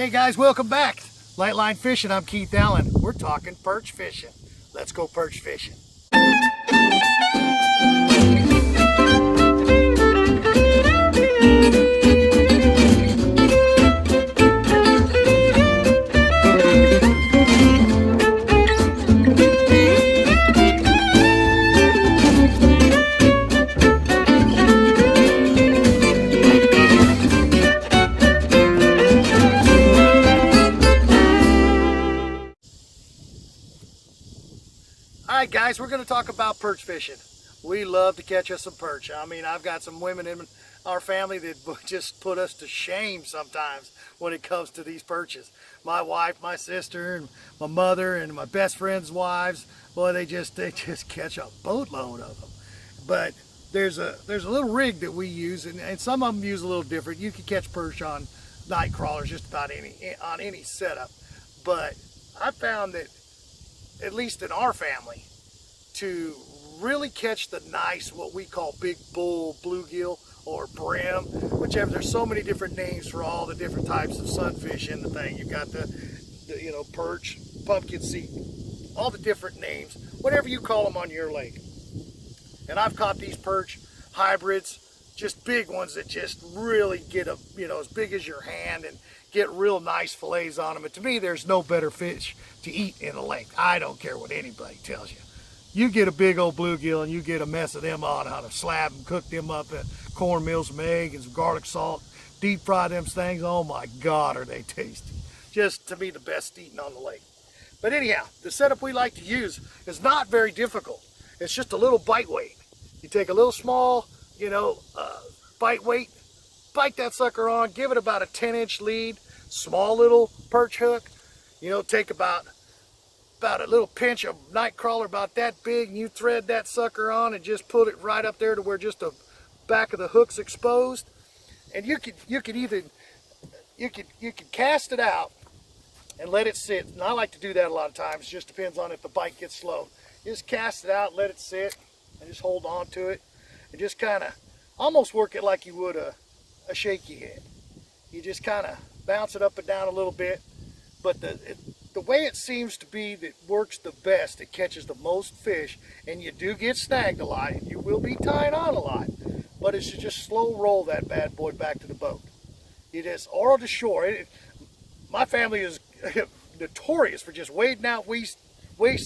Hey guys, welcome back. Lightline Fishing, I'm Keith Allen. We're talking perch fishing. Let's go perch fishing. Alright guys, we're going to talk about perch fishing. We love to catch us some perch. I mean, I've got some women in our family that just put us to shame sometimes when it comes to these perches. My wife, my sister, and my mother, and my best friends' wives, boy, they just catch a boatload of them. But there's a little rig that we use, and some of them use a little different. You can catch perch on night crawlers just about on any setup. But I found that, at least in our family, to really catch the nice, what we call big bull bluegill or brim, whichever. There's so many different names for all the different types of sunfish in the thing. You've got the perch, pumpkin seed, all the different names, whatever you call them on your lake. And I've caught these perch hybrids, just big ones that just really get as big as your hand and get real nice fillets on them. And to me, there's no better fish to eat in a lake. I don't care what anybody tells you. You get a big old bluegill and you get a mess of them on a slab and cook them up at cornmeal, some egg and some garlic salt, deep fry them things. Oh my God, are they tasty. Just to me, the best eating on the lake. But anyhow, the setup we like to use is not very difficult. It's just a little bite weight. You take a little small, bite weight, bite that sucker on, give it about a 10-inch lead, small little perch hook, take about a little pinch of night crawler about that big, and you thread that sucker on and just put it right up there to where just the back of the hook's exposed. And you could cast it out and let it sit. And I like to do that a lot of times. It just depends on if the bite gets slow. You just cast it out, let it sit, and just hold on to it, and just kind of almost work it like you would a shaky head. You just kind of bounce it up and down a little bit, but the way it seems to be that works the best, it catches the most fish, and you do get snagged a lot, and you will be tied on a lot, but it's to just slow roll that bad boy back to the boat. You just, or to shore. My family is notorious for just wading out waist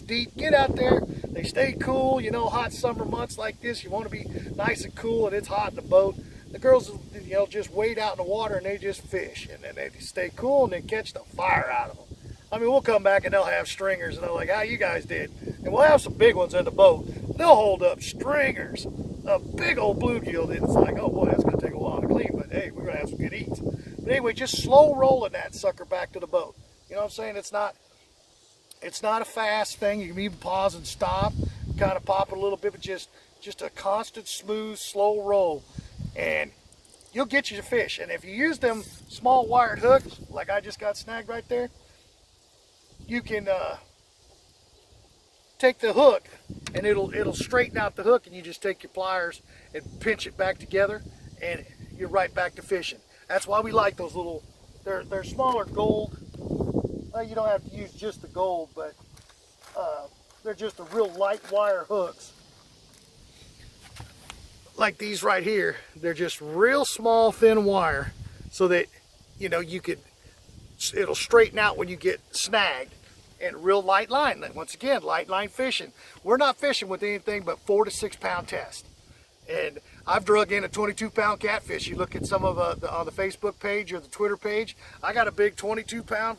deep. Get out there, they stay cool. Hot summer months like this, you want to be nice and cool, and it's hot in the boat. The girls, just wade out in the water and they just fish, and then they stay cool and then catch the fire out of them. I mean, we'll come back and they'll have stringers, and they're like, how you guys did? And we'll have some big ones in the boat. They'll hold up stringers, a big old bluegill that's like, oh boy, that's going to take a while to clean, but hey, we're going to have some good eats. But anyway, just slow rolling that sucker back to the boat. You know what I'm saying? It's not a fast thing. You can even pause and stop, kind of pop it a little bit, but just a constant, smooth, slow roll, and you'll get you to fish. And if you use them small wired hooks, like I just got snagged right there, you can take the hook and it'll straighten out the hook, and you just take your pliers and pinch it back together, and you're right back to fishing. That's why we like those little, they're smaller gold. You don't have to use just the gold, but they're just a real light wire hooks. Like these right here, they're just real small, thin wire, so that it'll straighten out when you get snagged. And real light line. Once again, light line fishing. We're not fishing with anything but 4 to 6 pound test. And I've drug in a 22-pound catfish. You look at some of on the Facebook page or the Twitter page, I got a big 22-pound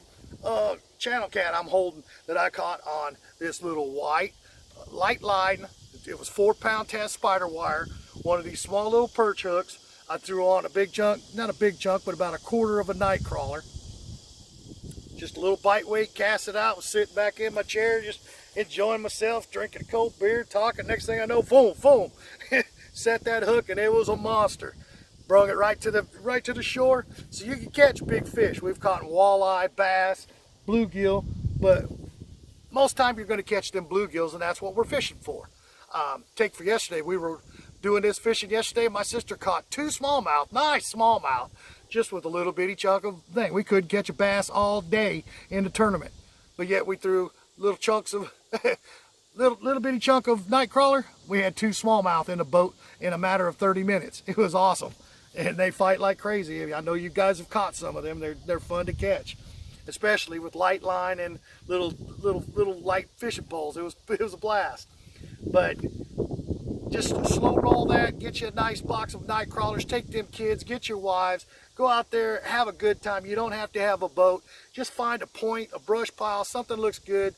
channel cat I'm holding that I caught on this little white light line. It was 4-pound test spider wire, one of these small little perch hooks. I threw on a big chunk, not a big chunk, but about a quarter of a night crawler. Just a little bite weight, cast it out, was sitting back in my chair, just enjoying myself, drinking a cold beer, talking. Next thing I know, boom, boom, set that hook, and it was a monster. Brung it right to the shore, so you can catch big fish. We've caught walleye, bass, bluegill, but most time you're going to catch them bluegills, and that's what we're fishing for. Take for yesterday, we were doing this fishing yesterday. My sister caught 2 smallmouth, nice smallmouth, just with a little bitty chunk of thing. We couldn't catch a bass all day in the tournament, but yet we threw little chunks of little bitty chunk of night crawler. We had 2 smallmouth in the boat in a matter of 30 minutes. It was awesome, and they fight like crazy. I know you guys have caught some of them. They're fun to catch, especially with light line and little light fishing poles. It was a blast. But just slow roll that, get you a nice box of night crawlers, take them kids, get your wives, go out there, have a good time. You don't have to have a boat. Just find a point, a brush pile, something looks good.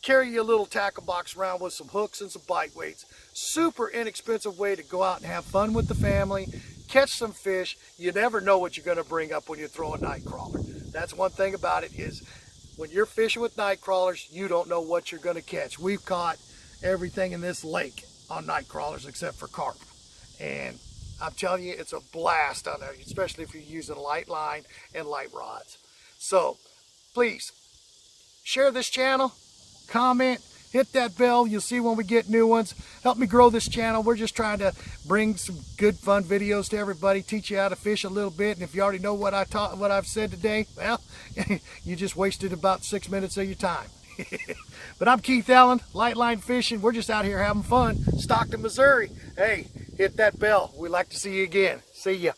Carry your little tackle box around with some hooks and some bite weights. Super inexpensive way to go out and have fun with the family, catch some fish. You never know what you're going to bring up when you throw a night crawler. That's one thing about it, is when you're fishing with night crawlers, you don't know what you're going to catch. We've caught everything in this lake on night crawlers except for carp, and I'm telling you, it's a blast on there, especially if you're using light line and light rods. So please share this channel, comment, hit that bell. You'll see when we get new ones. Help me grow this channel. We're just trying to bring some good fun videos to everybody, teach you how to fish a little bit. And if you already know what I've said today, well, you just wasted about 6 minutes of your time. But I'm Keith Allen, Lightline Fishing. We're just out here having fun. Stockton, Missouri. Hey, hit that bell. We'd like to see you again. See ya.